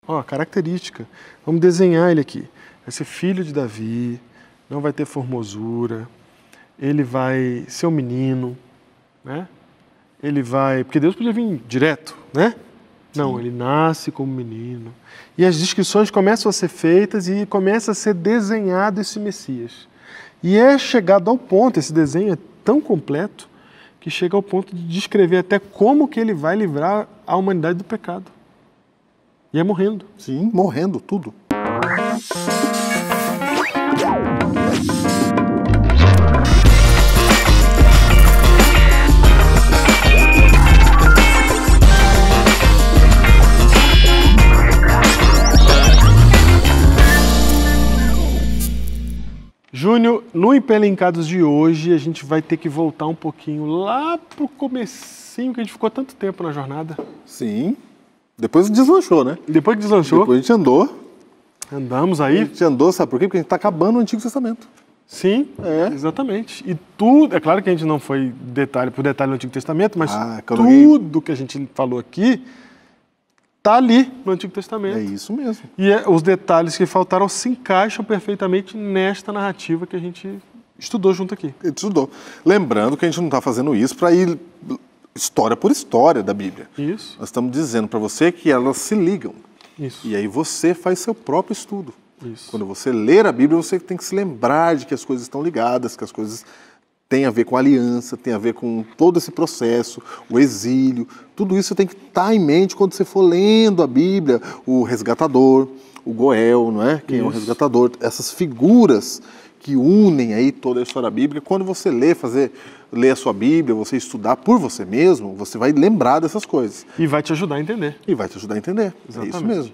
Ó, característica. Vamos desenhar ele aqui. Vai ser filho de Davi, não vai ter formosura, ele vai ser um menino, né? Ele vai... Porque Deus podia vir direto, né? Não, ele nasce como menino. E as descrições começam a ser feitas e começa a ser desenhado esse Messias. E é chegado ao ponto, esse desenho é tão completo, que chega ao ponto de descrever até como que ele vai livrar a humanidade do pecado. E é morrendo. Sim, morrendo, tudo. Júnior, no Empelencados de hoje, a gente vai ter que voltar um pouquinho lá pro comecinho, que a gente ficou tanto tempo na jornada. Sim. Depois deslanchou, né? Depois que deslanchou, Depois a gente andou. andamos aí. A gente andou, sabe por quê? Porque a gente está acabando o Antigo Testamento. Sim, exatamente. E tudo, é claro que a gente não foi detalhe por detalhe no Antigo Testamento, mas tudo que a gente falou aqui está ali no Antigo Testamento. É isso mesmo. E os detalhes que faltaram se encaixam perfeitamente nesta narrativa que a gente estudou junto aqui. A gente estudou. Lembrando que a gente não está fazendo isso para ir história por história da Bíblia. Isso. Nós estamos dizendo para você que elas se ligam. Isso. E aí você faz seu próprio estudo. Isso. Quando você ler a Bíblia, você tem que se lembrar de que as coisas estão ligadas, que as coisas têm a ver com a aliança, tem a ver com todo esse processo, o exílio. Tudo isso tem que estar em mente quando você for lendo a Bíblia, o resgatador, o Goel, não é? Quem é o resgatador? Essas figuras que unem aí toda a história bíblica. Quando você ler a sua Bíblia, você estudar por você mesmo, você vai lembrar dessas coisas. E vai te ajudar a entender. E vai te ajudar a entender. Exatamente. É isso mesmo.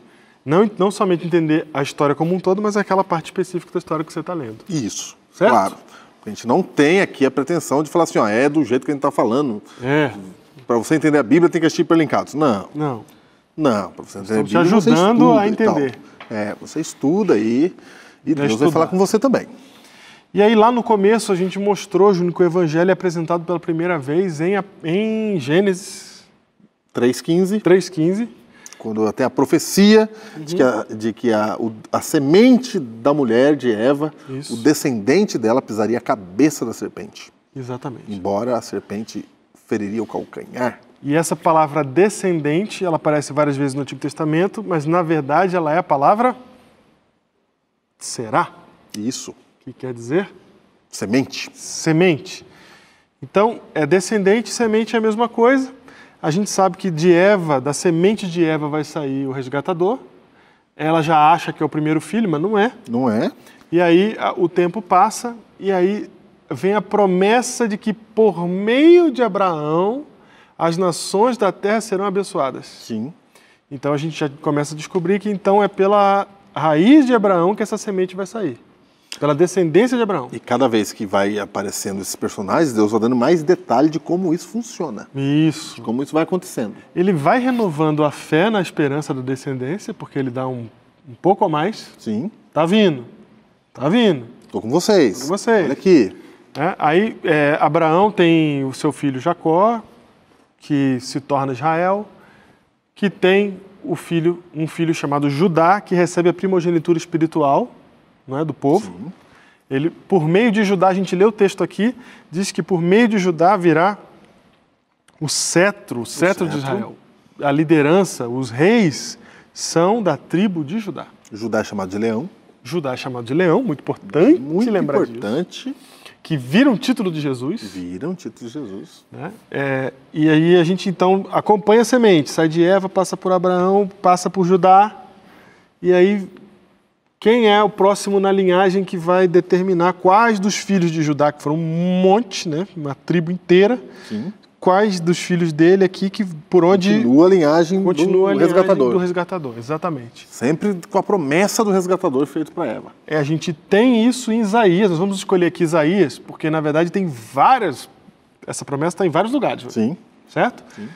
Não somente entender a história como um todo, mas aquela parte específica da história que você está lendo. Isso, certo? Claro. A gente não tem aqui a pretensão de falar assim, ó, é do jeito que a gente está falando. Para você entender a Bíblia, tem que assistir Hiperlinkados. Não. Para você entender a Bíblia, te ajudando a entender. Você estuda aí e Deus vai falar com você também. E aí lá no começo a gente mostrou, Júnior, que o Evangelho é apresentado pela primeira vez em Gênesis 3:15. Quando até a profecia de que a semente da mulher, de Eva, o descendente dela pisaria a cabeça da serpente. Exatamente. Embora a serpente feriria o calcanhar. E essa palavra descendente, ela aparece várias vezes no Antigo Testamento, mas na verdade ela é a palavra será. Isso. Que quer dizer? Semente. Semente. Então, descendente e semente é a mesma coisa. A gente sabe que de Eva, da semente de Eva vai sair o resgatador. Ela já acha que é o primeiro filho, mas não é. Não é. E aí o tempo passa e aí vem a promessa de que por meio de Abraão as nações da terra serão abençoadas. Sim. Então a gente já começa a descobrir que então é pela raiz de Abraão que essa semente vai sair. Pela descendência de Abraão. E cada vez que vai aparecendo esses personagens, Deus vai dando mais detalhe de como isso funciona. Isso. De como isso vai acontecendo. Ele vai renovando a fé na esperança da descendência, porque ele dá um pouco a mais. Sim. Tá vindo. Tá vindo. Estou com vocês. Tô com vocês. Olha aqui. Aí Abraão tem o seu filho Jacó, que se torna Israel, que tem um filho chamado Judá, que recebe a primogenitura espiritual, não é, do povo. Sim. Ele, por meio de Judá, a gente lê o texto aqui, diz que por meio de Judá virá o cetro de Israel. A liderança, os reis são da tribo de Judá. Judá é chamado de leão. Judá é chamado de leão, muito importante lembrar disso. Que vira um título de Jesus. Vira um título de Jesus. Né? E aí a gente então acompanha a semente, sai de Eva, passa por Abraão, passa por Judá, e aí quem é o próximo na linhagem que vai determinar quais dos filhos de Judá, que foram um monte, né? Uma tribo inteira, sim, quais dos filhos dele aqui, que por onde... Continua a linhagem do resgatador. Exatamente. Sempre com a promessa do resgatador feito para Eva. A gente tem isso em Isaías, nós vamos escolher aqui Isaías, porque na verdade tem essa promessa está em vários lugares. Sim. Certo? Sim.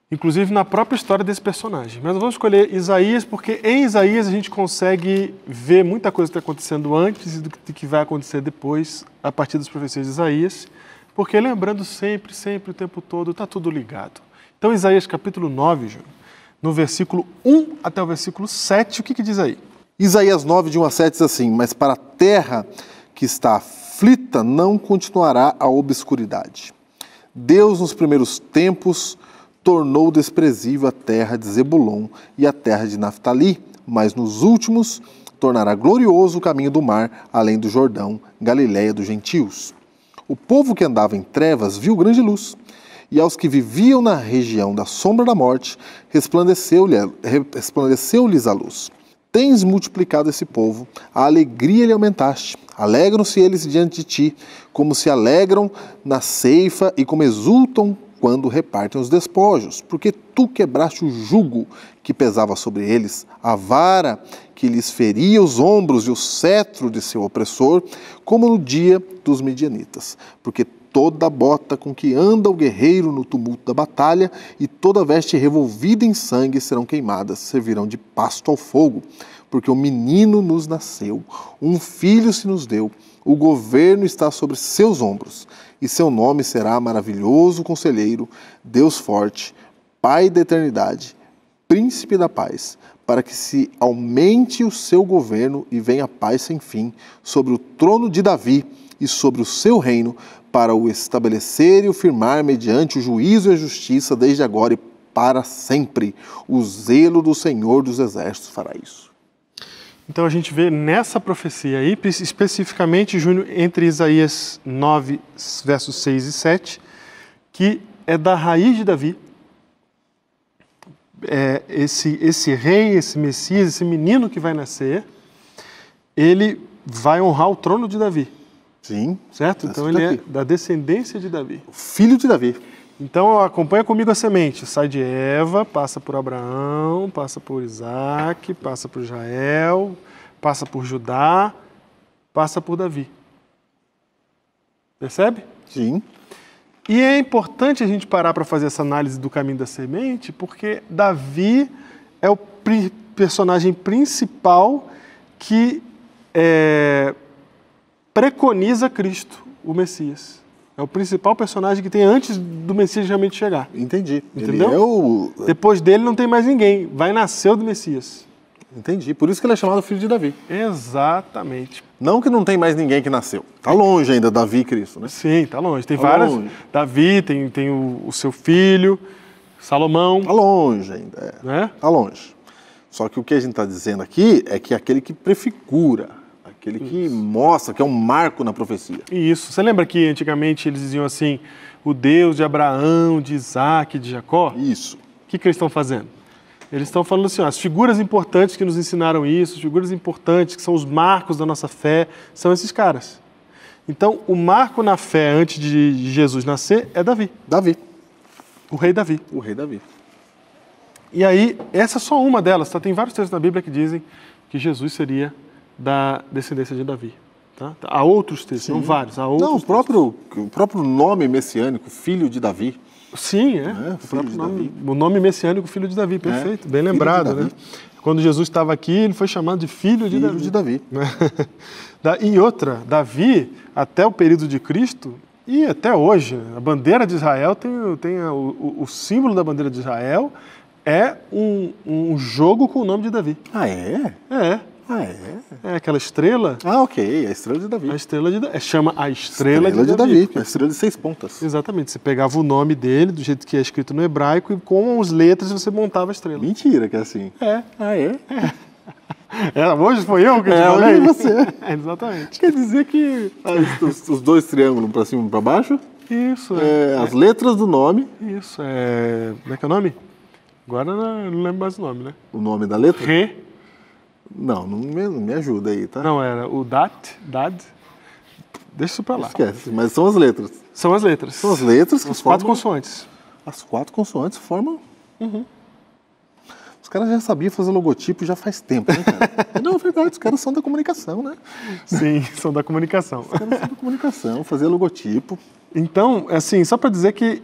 Inclusive na própria história desse personagem. Mas nós vamos escolher Isaías porque em Isaías a gente consegue ver muita coisa que está acontecendo antes e do que vai acontecer depois, a partir das profecias de Isaías, porque lembrando sempre, o tempo todo, está tudo ligado. Então Isaías capítulo 9, Júnior, no versículo 1 até o versículo 7. O que diz aí? Isaías 9, de 1 a 7 diz assim: mas para a terra que está aflita não continuará a obscuridade. Deus, nos primeiros tempos, tornou desprezível a terra de Zebulon e a terra de Naftali, mas nos últimos tornará glorioso o caminho do mar, além do Jordão, Galiléia dos gentios. O povo que andava em trevas viu grande luz, e aos que viviam na região da sombra da morte, resplandeceu-lhes a luz. Tens multiplicado esse povo, a alegria lhe aumentaste. Alegram-se eles diante de ti, como se alegram na ceifa e como exultam quando repartem os despojos, porque tu quebraste o jugo que pesava sobre eles, a vara que lhes feria os ombros e o cetro de seu opressor, como no dia dos midianitas. Porque toda bota com que anda o guerreiro no tumulto da batalha e toda veste revolvida em sangue serão queimadas, servirão de pasto ao fogo. Porque um menino nos nasceu, um filho se nos deu, o governo está sobre seus ombros, e seu nome será Maravilhoso Conselheiro, Deus Forte, Pai da Eternidade, Príncipe da Paz, para que se aumente o seu governo e venha a paz sem fim sobre o trono de Davi e sobre o seu reino, para o estabelecer e o firmar mediante o juízo e a justiça desde agora e para sempre. O zelo do Senhor dos Exércitos fará isso. Então a gente vê nessa profecia aí, especificamente, Júnior, entre Isaías 9, versos 6 e 7, que é da raiz de Davi, esse rei, esse Messias, esse menino que vai nascer, ele vai honrar o trono de Davi. Sim. Certo? Então ele é da descendência de Davi. O filho de Davi. Então acompanha comigo a semente. Sai de Eva, passa por Abraão, passa por Isaac, passa por Israel, passa por Judá, passa por Davi. Percebe? Sim. E é importante a gente parar para fazer essa análise do caminho da semente, porque Davi é o personagem principal que preconiza Cristo, o Messias. É o principal personagem que tem antes do Messias realmente chegar. Entendi. Entendeu? Depois dele não tem mais ninguém. Vai nascer o do Messias. Entendi. Por isso que ele é chamado filho de Davi. Exatamente. Não que não tem mais ninguém que nasceu. Está longe ainda Davi e Cristo, né? Sim, está longe. Tem várias. Longe. Davi, tem o seu filho, Salomão. Está longe ainda. Né? Está longe. Só que o que a gente está dizendo aqui é que aquele que prefigura, aquele que mostra, que é um marco na profecia. Isso. Você lembra que antigamente eles diziam assim, o Deus de Abraão, de Isaac, de Jacó? Isso. O que eles estão fazendo? Eles estão falando assim, ó, as figuras importantes que nos ensinaram isso, as figuras importantes que são os marcos da nossa fé, são esses caras. Então, o marco na fé antes de Jesus nascer é Davi. Davi. O rei Davi. O rei Davi. E aí, essa é só uma delas, tá? Tem vários textos na Bíblia que dizem que Jesus seria da descendência de Davi. Tá? Há outros textos, não vários. Há outros o próprio nome messiânico, filho de Davi. Sim, o nome messiânico, filho de Davi, perfeito, bem lembrado. Né? Quando Jesus estava aqui, ele foi chamado de filho de Davi. E outra, Davi, até o período de Cristo, e até hoje, a bandeira de Israel tem o símbolo da bandeira de Israel é um jogo com o nome de Davi. Ah, é? É. Ah, é? É aquela estrela. Ah, ok. A estrela de Davi. A estrela de Davi. Chama a estrela de Davi. A estrela de 6 pontas. Exatamente. Você pegava o nome dele, do jeito que é escrito no hebraico, e com as letras você montava a estrela. Mentira que é assim. É. Ah, é? Hoje foi eu que te falei? Hoje você. Exatamente. Quer dizer que os dois triângulos para cima e para baixo? Isso. As letras do nome. Isso. Como é que é o nome? Agora não lembro mais o nome, né? O nome da letra? Re. Não me ajuda aí, tá? Não, era o dad. Deixa isso pra lá. Esquece, mas são as letras. São as letras. São as letras que as 4 consoantes. As 4 consoantes formam... Os caras já sabiam fazer logotipo já faz tempo, né, cara? Não, é verdade, os caras são da comunicação, né? Sim, são da comunicação. Os caras são da comunicação, fazer logotipo. Então, assim, só para dizer que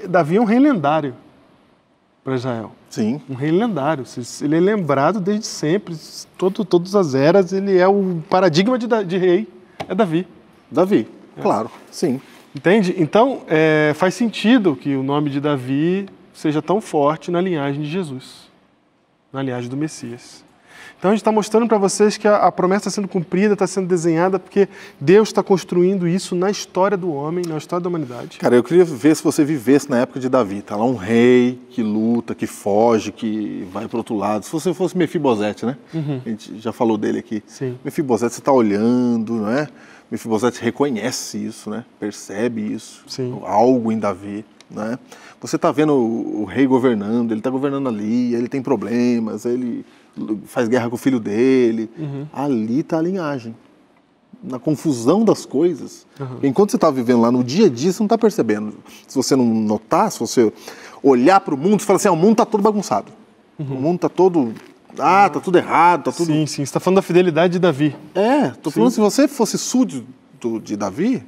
Davi é um rei lendário para Israel. Sim. Um rei lendário. Ele é lembrado desde sempre, todas as eras, ele é o paradigma de rei, é Davi. Davi, claro, sim. Entende? Então, faz sentido que o nome de Davi seja tão forte na linhagem de Jesus. na linhagem do Messias. Então a gente está mostrando para vocês que a promessa está sendo cumprida, está sendo desenhada, porque Deus está construindo isso na história do homem, na história da humanidade. Cara, eu queria ver se você vivesse na época de Davi. Tá lá um rei que luta, que foge, que vai para o outro lado. Se você fosse Mefibosete, né? A gente já falou dele aqui. Sim. Mefibosete, você está olhando, não é? Mefibosete reconhece isso, né? Percebe isso. Sim. Algo em Davi, né? Você está vendo o rei governando, ele está governando ali, ele tem problemas, ele faz guerra com o filho dele. Ali está a linhagem. Na confusão das coisas. Enquanto você está vivendo lá no dia a dia, você não está percebendo. Se você não notar, se você olhar para o mundo, você fala assim, o mundo está todo bagunçado. O mundo está todo... tá tudo errado, tá tudo... Sim, sim. Você está falando da fidelidade de Davi. Tô falando, se você fosse súdito de Davi,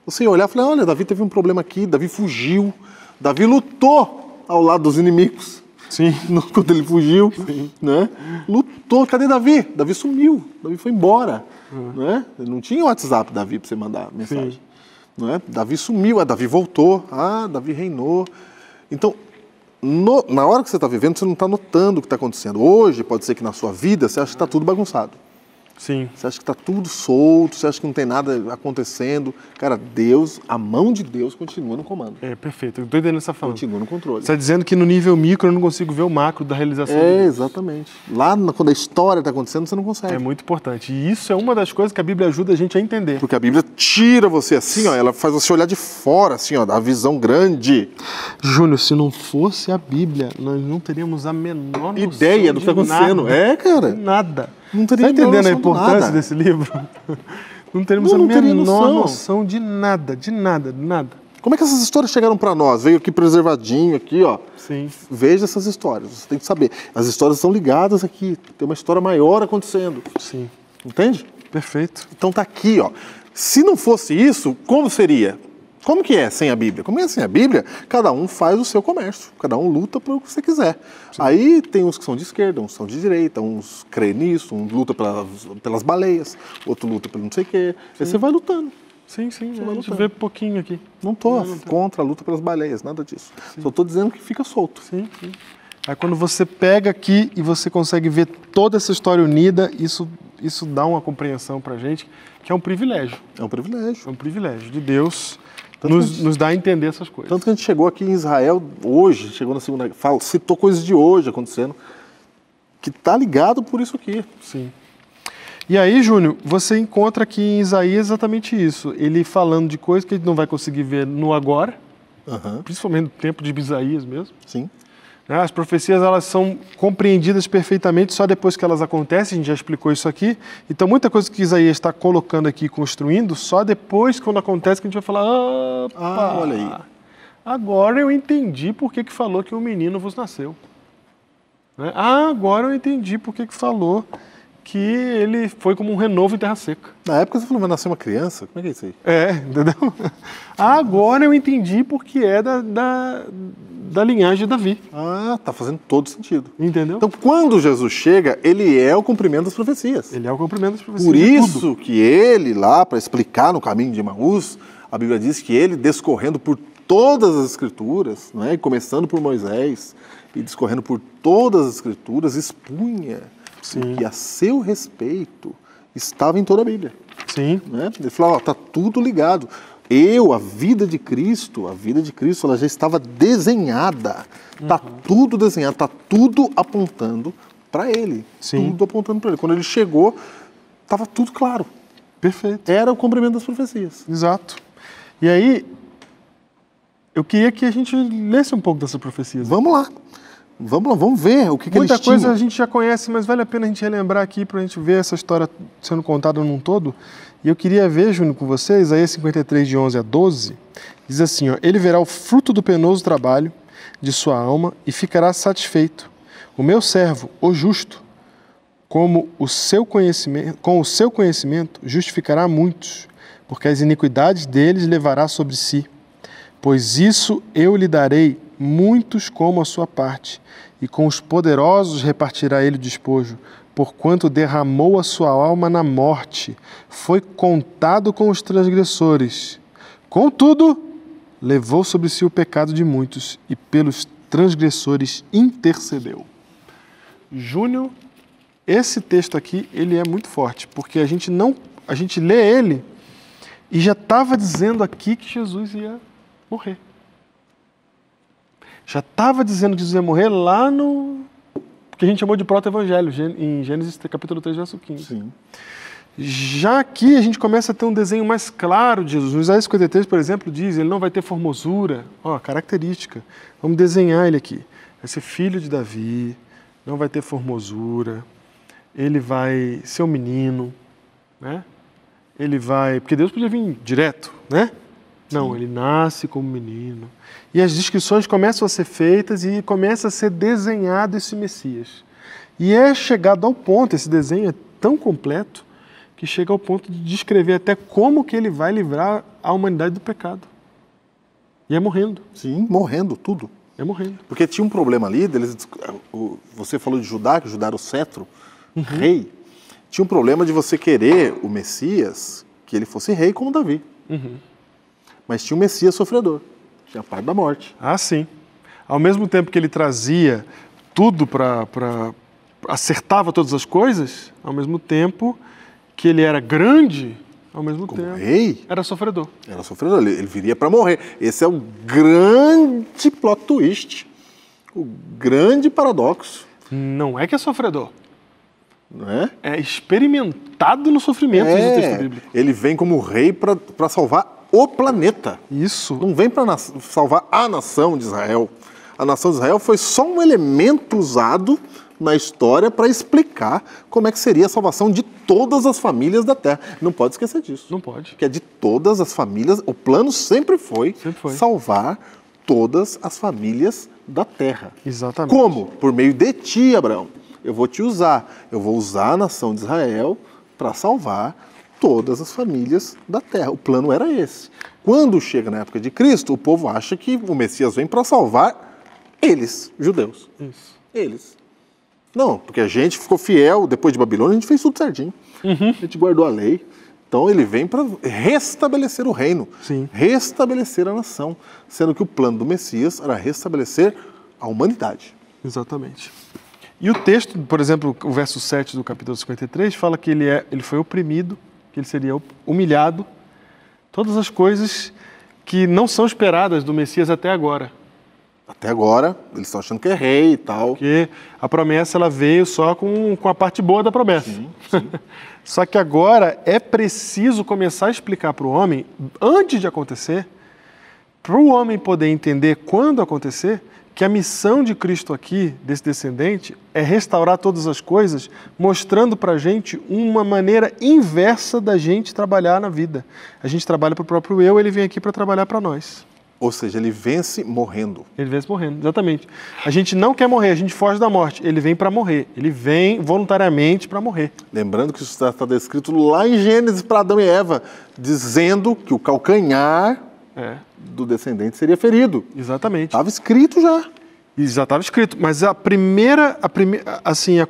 você ia olhar e falar, olha, Davi teve um problema aqui, Davi fugiu, Davi lutou ao lado dos inimigos. Sim. Quando ele fugiu, né? Lutou. Cadê Davi? Davi sumiu. Davi foi embora. Né? Não tinha WhatsApp, Davi, para você mandar mensagem. Né? Davi sumiu. Davi voltou. Davi reinou. Então, na hora que você está vivendo, você não está notando o que está acontecendo. Hoje, pode ser que na sua vida, você acha que está tudo bagunçado. Sim. Você acha que está tudo solto, você acha que não tem nada acontecendo. Cara, Deus, a mão de Deus continua no comando. Perfeito. Eu estou entendendo essa falando. Continua no controle. Você está dizendo que no nível micro eu não consigo ver o macro da realização. Exatamente. Lá, quando a história está acontecendo, você não consegue. É muito importante. E isso é uma das coisas que a Bíblia ajuda a gente a entender. Porque a Bíblia tira você assim, ela faz você olhar de fora, assim, dá a visão grande. Júnior, se não fosse a Bíblia, nós não teríamos a menor noção ideia do que está acontecendo. Cara. Nada. Não teria Está entendendo a importância desse livro? Não teríamos a menor noção de nada, de nada, de nada. Como é que essas histórias chegaram para nós? Veio aqui preservadinho, aqui, ó. Sim. Veja essas histórias, você tem que saber. As histórias estão ligadas aqui, tem uma história maior acontecendo. Sim. Entende? Perfeito. Então tá aqui, ó. Se não fosse isso, como seria? Como que é sem a Bíblia? Como é sem a Bíblia? Cada um faz o seu comércio, cada um luta pelo que você quiser. Sim. Aí tem uns que são de esquerda, uns são de direita, uns creem nisso, um luta pelas baleias, outro luta pelo não sei o quê. Aí você vai lutando. Sim, a gente vê pouquinho aqui. Não estou contra a luta pelas baleias, nada disso. Sim. Só estou dizendo que fica solto. Sim. Aí quando você pega aqui e você consegue ver toda essa história unida, isso dá uma compreensão pra gente, que é um privilégio. É um privilégio. É um privilégio de Deus nos dá a entender essas coisas. Tanto que a gente chegou aqui em Israel hoje, chegou na segunda, citou coisas de hoje acontecendo, que está ligado por isso aqui. Sim. E aí, Júnior, você encontra aqui em Isaías exatamente isso. Ele falando de coisas que a gente não vai conseguir ver no agora, principalmente no tempo de Isaías mesmo. Sim. As profecias, elas são compreendidas perfeitamente só depois que elas acontecem, a gente já explicou isso aqui. Então, muita coisa que Isaías está colocando aqui, construindo, só depois, quando acontece, que a gente vai falar, olha aí. Agora eu entendi por que falou que um menino vos nasceu. Agora eu entendi por que falou que ele foi como um renovo em terra seca. Na época você falou, vai nascer uma criança? Como é que é isso aí? Entendeu? Agora eu entendi porque é da linhagem de Davi. Tá fazendo todo sentido. Entendeu? Então, quando Jesus chega, ele é o cumprimento das profecias. Ele é o cumprimento das profecias. Por isso que ele, lá, para explicar no caminho de Emaús, a Bíblia diz que ele, descorrendo por todas as Escrituras, não é? Começando por Moisés e discorrendo por todas as Escrituras, expunha que a seu respeito estava em toda a Bíblia. Sim. Né? Ele falou, está tudo ligado. A vida de Cristo, ela já estava desenhada. Está tudo desenhado, está tudo apontando para Ele. Sim. Tudo apontando para Ele. Quando Ele chegou, estava tudo claro. Perfeito. Era o cumprimento das profecias. Exato. E aí, eu queria que a gente lesse um pouco dessas profecias. Vamos lá, vamos ver o que eles tinham. Muita coisa a gente já conhece, mas vale a pena a gente relembrar aqui para a gente ver essa história sendo contada num todo. E eu queria ver, Júnior, com vocês, Isaías 53, de 11 a 12, diz assim, ele verá o fruto do penoso trabalho de sua alma e ficará satisfeito. O meu servo, o justo, com o seu conhecimento, justificará muitos, porque as iniquidades deles levará sobre si. Pois isso eu lhe darei muitos como a sua parte, e com os poderosos repartirá ele o despojo, porquanto derramou a sua alma na morte, foi contado com os transgressores. Contudo, levou sobre si o pecado de muitos, e pelos transgressores intercedeu. Júnior, esse texto aqui, ele é muito forte, porque a gente lê ele e já estava dizendo aqui que Jesus ia morrer. Já estava dizendo que Jesus ia morrer lá no que a gente chamou de proto-evangelho, em Gênesis capítulo 3, verso 15. Sim. Já aqui a gente começa a ter um desenho mais claro de Jesus. No Isaías 53, por exemplo, diz, ele não vai ter formosura, característica. Vamos desenhar ele aqui. Vai ser filho de Davi, não vai ter formosura, ele vai ser um menino, né? Ele vai... Porque Deus podia vir direto, né? Não, ele nasce como menino. E as descrições começam a ser feitas e começa a ser desenhado esse Messias. E é chegado ao ponto, esse desenho é tão completo, que chega ao ponto de descrever até como que ele vai livrar a humanidade do pecado. E é morrendo. Sim, morrendo, tudo. É morrendo. Porque tinha um problema ali, você falou de Judá, que Judá era o cetro, rei. Tinha um problema de você querer o Messias, que ele fosse rei como Davi. Mas tinha um Messias sofredor, tinha a parte da morte. Ah, sim. Ao mesmo tempo que ele trazia tudo acertava todas as coisas, ao mesmo tempo que ele era grande, ao mesmo tempo rei, era sofredor. Era sofredor, ele viria para morrer. Esse é o grande plot twist, o grande paradoxo. Não é que é sofredor. Não é? É experimentado no sofrimento, diz o texto bíblico. Ele vem como rei para salvar o planeta. Isso. Não vem para salvar a nação de Israel. A nação de Israel foi só um elemento usado na história para explicar como é que seria a salvação de todas as famílias da Terra. Não pode esquecer disso. Não pode. Que é de todas as famílias, o plano sempre foi salvar todas as famílias da Terra. Exatamente. Como? Por meio de ti, Abraão. Eu vou te usar. Eu vou usar a nação de Israel para salvar todas as famílias da Terra. O plano era esse. Quando chega na época de Cristo, o povo acha que o Messias vem para salvar eles, judeus. Isso. Eles. Não, porque a gente ficou fiel, depois de Babilônia, a gente fez tudo certinho. A gente guardou a lei. Então ele vem para restabelecer o reino, restabelecer a nação, sendo que o plano do Messias era restabelecer a humanidade. Exatamente. E o texto, por exemplo, o verso 7 do capítulo 53, fala que ele foi oprimido, que ele seria humilhado, todas as coisas que não são esperadas do Messias até agora. Até agora, eles estão achando que é rei e tal. Porque a promessa ela veio só com a parte boa da promessa. Sim. Só que agora é preciso começar a explicar para o homem, antes de acontecer, para o homem poder entender quando acontecer, que a missão de Cristo aqui, desse descendente, é restaurar todas as coisas, mostrando para a gente uma maneira inversa da gente trabalhar na vida. A gente trabalha para o próprio eu, ele vem aqui para trabalhar para nós. Ou seja, ele vence morrendo. Ele vence morrendo, exatamente. A gente não quer morrer, a gente foge da morte. Ele vem para morrer. Ele vem voluntariamente para morrer. Lembrando que isso está descrito lá em Gênesis para Adão e Eva, dizendo que o calcanhar do descendente seria ferido. Exatamente. Estava escrito já. E já estava escrito. Mas a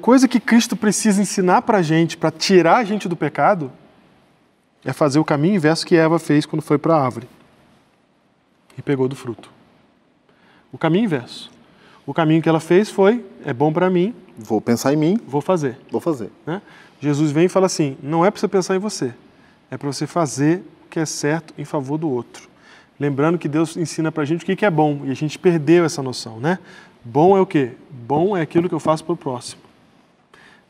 coisa que Cristo precisa ensinar para a gente, para tirar a gente do pecado, é fazer o caminho inverso que Eva fez quando foi para a árvore. E pegou do fruto. O caminho inverso. O caminho que ela fez foi, é bom para mim. Vou pensar em mim. Vou fazer. Vou fazer. Né? Jesus vem e fala assim, não é para você pensar em você. É para você fazer o que é certo em favor do outro. Lembrando que Deus ensina para a gente o que é bom. E a gente perdeu essa noção, né? Bom é o quê? Bom é aquilo que eu faço para o próximo.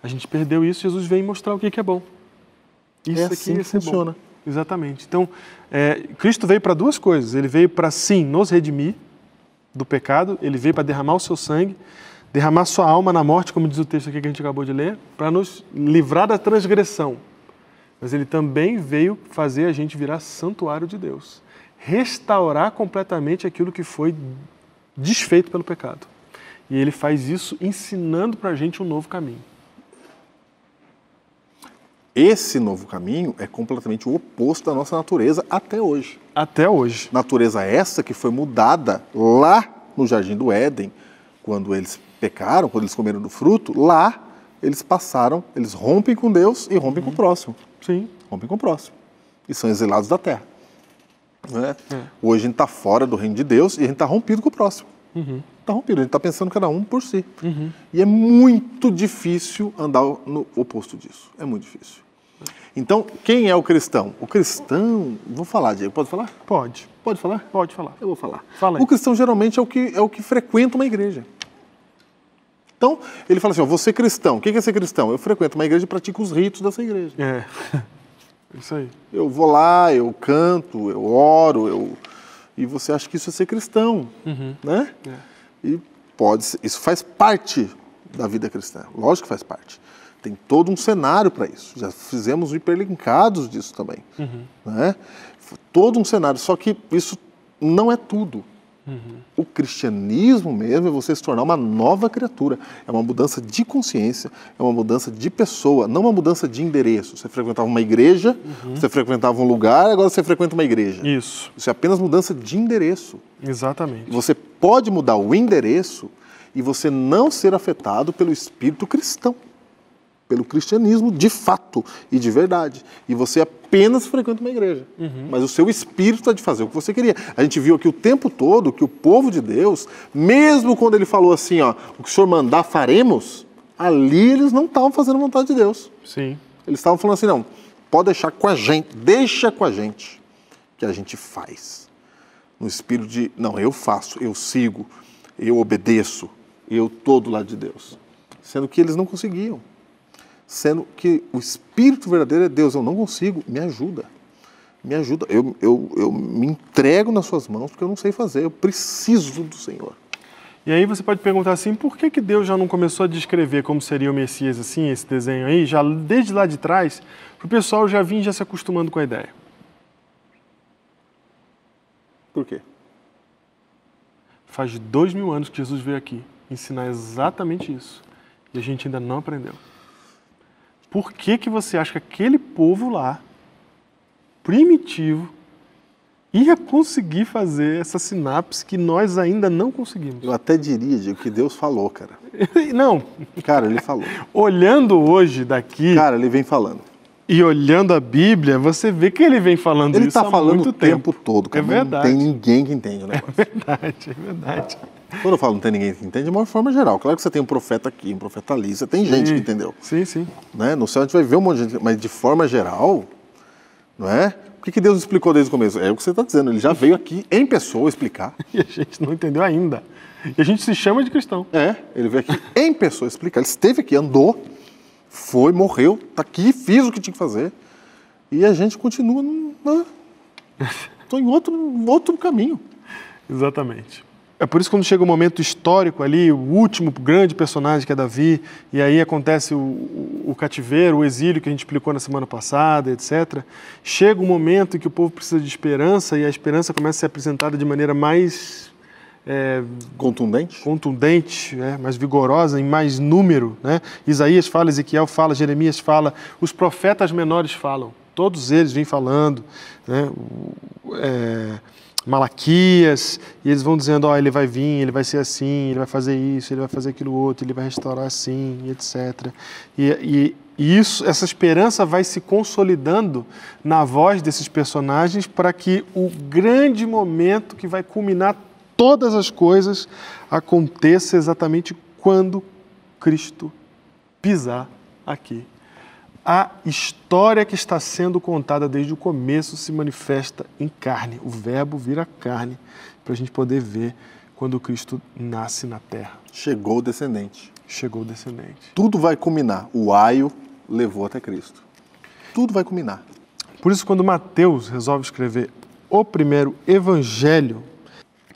A gente perdeu isso, Jesus vem mostrar o que é bom. Isso assim aqui que funciona. Bom. Exatamente. Então, Cristo veio para duas coisas. Ele veio para, sim, nos redimir do pecado. Ele veio para derramar o seu sangue, derramar sua alma na morte, como diz o texto aqui que a gente acabou de ler, para nos livrar da transgressão. Mas ele também veio fazer a gente virar santuário de Deus. Restaurar completamente aquilo que foi desfeito pelo pecado. E ele faz isso ensinando para a gente um novo caminho. Esse novo caminho é completamente o oposto da nossa natureza até hoje. Até hoje. Natureza essa que foi mudada lá no Jardim do Éden, quando eles pecaram, quando eles comeram do fruto, lá eles rompem com Deus e rompem com o próximo. Sim. Rompem com o próximo. E são exilados da terra. Né? Hoje a gente está fora do reino de Deus e a gente está rompido com o próximo. Está rompido, ele está pensando cada um por si. E é muito difícil andar no oposto disso. É muito difícil. Então, quem é o cristão? O cristão... Vou falar, Diego. Pode falar? Pode. Pode falar? Pode falar. Eu vou falar. Fala aí. O cristão geralmente é o que frequenta uma igreja. Então, ele fala assim, ó, vou ser cristão. O que é ser cristão? Eu frequento uma igreja e pratico os ritos dessa igreja. É. Isso aí. Eu vou lá, eu canto, eu oro, e você acha que isso é ser cristão, né? E isso faz parte da vida cristã. Lógico que faz parte. Tem todo um cenário para isso. Já fizemos hiperlinkados disso também. Né? Todo um cenário. Só que isso não é tudo. O cristianismo mesmo é você se tornar uma nova criatura. É uma mudança de consciência, é uma mudança de pessoa, não uma mudança de endereço. Você frequentava uma igreja, você frequentava um lugar, agora você frequenta uma igreja. Isso. Isso é apenas mudança de endereço. Exatamente. Você pode mudar o endereço e você não ser afetado pelo espírito cristão, pelo cristianismo de fato e de verdade. E você apenas frequenta uma igreja. Mas o seu espírito está de fazer o que você queria. A gente viu aqui o tempo todo que o povo de Deus, mesmo quando ele falou assim, ó, o que o Senhor mandar faremos, ali eles não estavam fazendo a vontade de Deus. Sim. Eles estavam falando assim, não, pode deixar com a gente, deixa com a gente, que a gente faz. No espírito de, não, eu faço, eu sigo, eu obedeço, eu estou do lado de Deus. Sendo que eles não conseguiam. Sendo que o espírito verdadeiro é Deus, eu não consigo, me ajuda. Me ajuda. Eu me entrego nas suas mãos porque eu não sei fazer, eu preciso do Senhor. E aí você pode perguntar assim, por que Deus já não começou a descrever como seria o Messias assim, esse desenho aí, já desde lá de trás, para o pessoal já vir já se acostumando com a ideia? Por quê? Faz 2000 anos que Jesus veio aqui ensinar exatamente isso. E a gente ainda não aprendeu. Por que você acha que aquele povo lá, primitivo, ia conseguir fazer essa sinapse que nós ainda não conseguimos? Eu até diria, Diego, que Deus falou, cara. Não. Cara, ele falou. Olhando hoje daqui... Cara, ele vem falando. E olhando a Bíblia, você vê que ele vem falando ele isso há muito tempo. Ele está falando o tempo todo, cara. É verdade. Não tem ninguém que entende o negócio. É verdade. Quando eu falo não tem ninguém que entende, é uma forma geral. Claro que você tem um profeta aqui, um profeta ali, você tem gente que entendeu. Sim. Né? No céu a gente vai ver um monte de gente, mas de forma geral, não é? O que Deus explicou desde o começo? É o que você está dizendo, ele já veio aqui em pessoa explicar. E a gente não entendeu ainda. E a gente se chama de cristão. Ele veio aqui em pessoa explicar. Ele esteve aqui, andou, foi, morreu, está aqui, fiz o que tinha que fazer. E a gente continua, estou em outro caminho. Exatamente. É por isso que quando chega o momento histórico ali, o último grande personagem que é Davi, e aí acontece o cativeiro, o exílio que a gente explicou na semana passada, etc. Chega um momento em que o povo precisa de esperança e a esperança começa a ser apresentada de maneira mais... contundente, mais vigorosa, em mais número. Né? Isaías fala, Ezequiel fala, Jeremias fala, os profetas menores falam, todos eles vêm falando, né? Malaquias, e eles vão dizendo, ele vai vir, ele vai ser assim, ele vai fazer isso, ele vai fazer aquilo outro, ele vai restaurar assim, etc. E essa esperança vai se consolidando na voz desses personagens para que o grande momento que vai culminar todas as coisas aconteça exatamente quando Cristo pisar aqui. A história que está sendo contada desde o começo se manifesta em carne. O verbo vira carne para a gente poder ver quando Cristo nasce na terra. Chegou o descendente. Chegou o descendente. Tudo vai culminar. O aio levou até Cristo. Tudo vai culminar. Por isso, quando Mateus resolve escrever o primeiro evangelho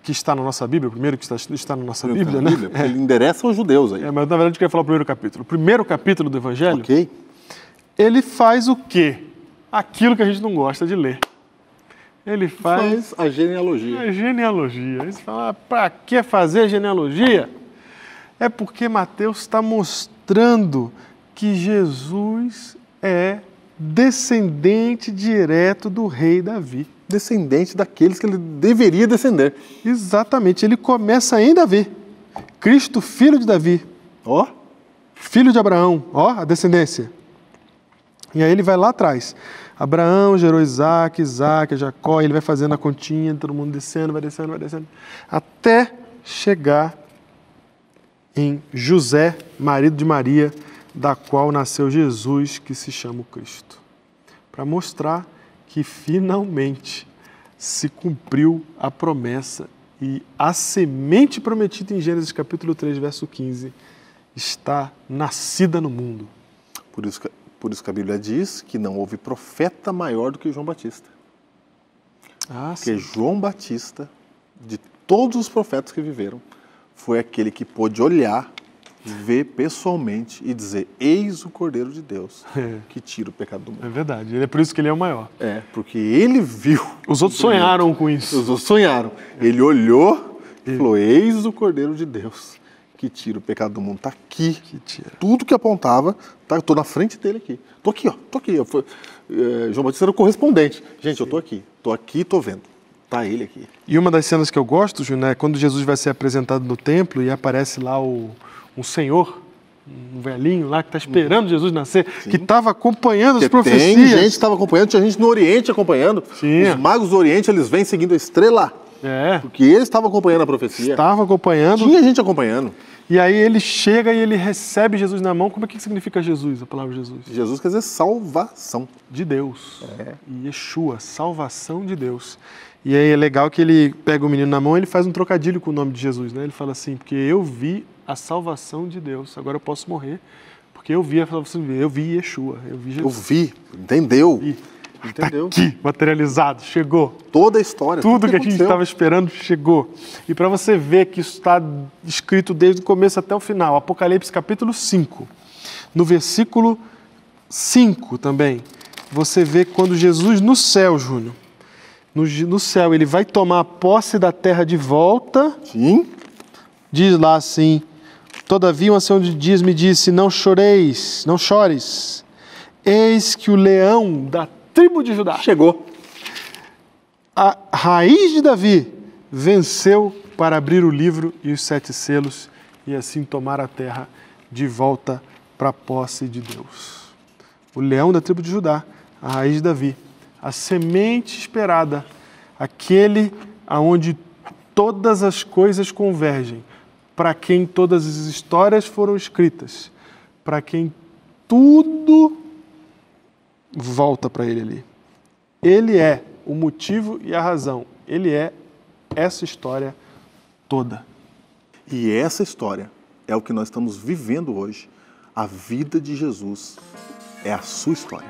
que está na nossa Bíblia, o primeiro que está na nossa Bíblia, né? Ele endereça aos judeus aí. Mas na verdade eu queria falar o primeiro capítulo. O primeiro capítulo do evangelho... Ok. Ele faz o quê? Aquilo que a gente não gosta de ler. Ele faz a genealogia. A genealogia. Aí você fala, para que fazer genealogia? É porque Mateus está mostrando que Jesus é descendente direto do rei Davi. Descendente daqueles que ele deveria descender. Exatamente. Ele começa em Davi. Cristo, filho de Davi. Ó. Filho de Abraão. Ó, a descendência. E aí ele vai lá atrás. Abraão gerou Isaac, Jacó, ele vai fazendo a continha, todo mundo descendo, vai descendo, até chegar em José, marido de Maria, da qual nasceu Jesus, que se chama o Cristo. Para mostrar que finalmente se cumpriu a promessa e a semente prometida em Gênesis capítulo 3, verso 15, está nascida no mundo. Por isso que a Bíblia diz que não houve profeta maior do que João Batista. Porque João Batista, de todos os profetas que viveram, foi aquele que pôde olhar, ver pessoalmente e dizer: eis o Cordeiro de Deus que tira o pecado do mundo. É verdade, é por isso que ele é o maior. Porque ele viu. Os outros sonharam com isso. Os outros sonharam. Ele olhou e falou: eis o Cordeiro de Deus que tira o pecado do mundo. Está aqui. Que tira. Tudo que apontava, estou na frente dele aqui. Estou aqui, ó. Estou aqui. João Batista era o correspondente. Gente, eu estou aqui. Estou aqui, estou vendo. Está ele aqui. E uma das cenas que eu gosto, Júnior, é quando Jesus vai ser apresentado no templo e aparece lá um senhor, um velhinho lá que está esperando Jesus nascer, que estava acompanhando as profecias. Tem gente que estava acompanhando, tinha gente no Oriente acompanhando. Sim. Os magos do Oriente, eles vêm seguindo a estrela. Porque eles estavam acompanhando a profecia. Estava acompanhando. Tinha gente acompanhando. E aí ele chega e ele recebe Jesus na mão. Como é que significa Jesus, a palavra Jesus? Jesus quer dizer salvação. De Deus. Yeshua, salvação de Deus. E aí é legal que ele pega o menino na mão e ele faz um trocadilho com o nome de Jesus, né? Ele fala assim: porque eu vi a salvação de Deus, agora eu posso morrer, porque eu vi a salvação de Deus, eu vi Yeshua, eu vi Jesus. Eu vi, entendeu? Entendeu? Tá aqui, materializado, chegou. Toda a história. Tudo que a gente estava esperando chegou. E para você ver que isso está escrito desde o começo até o final, Apocalipse capítulo 5, no versículo 5 também, você vê quando Jesus no céu, Júnior, no céu, ele vai tomar posse da terra de volta. Sim. Diz lá assim: todavia um ancião de dias me disse: não choreis, não chores, eis que o leão da tribo de Judá chegou. A raiz de Davi venceu para abrir o livro e os 7 selos e assim tomar a terra de volta para a posse de Deus. O leão da tribo de Judá, a raiz de Davi, a semente esperada, aquele aonde todas as coisas convergem, para quem todas as histórias foram escritas, para quem tudo volta para ele ali. Ele é o motivo e a razão. Ele é essa história toda. E essa história é o que nós estamos vivendo hoje. A vida de Jesus é a sua história.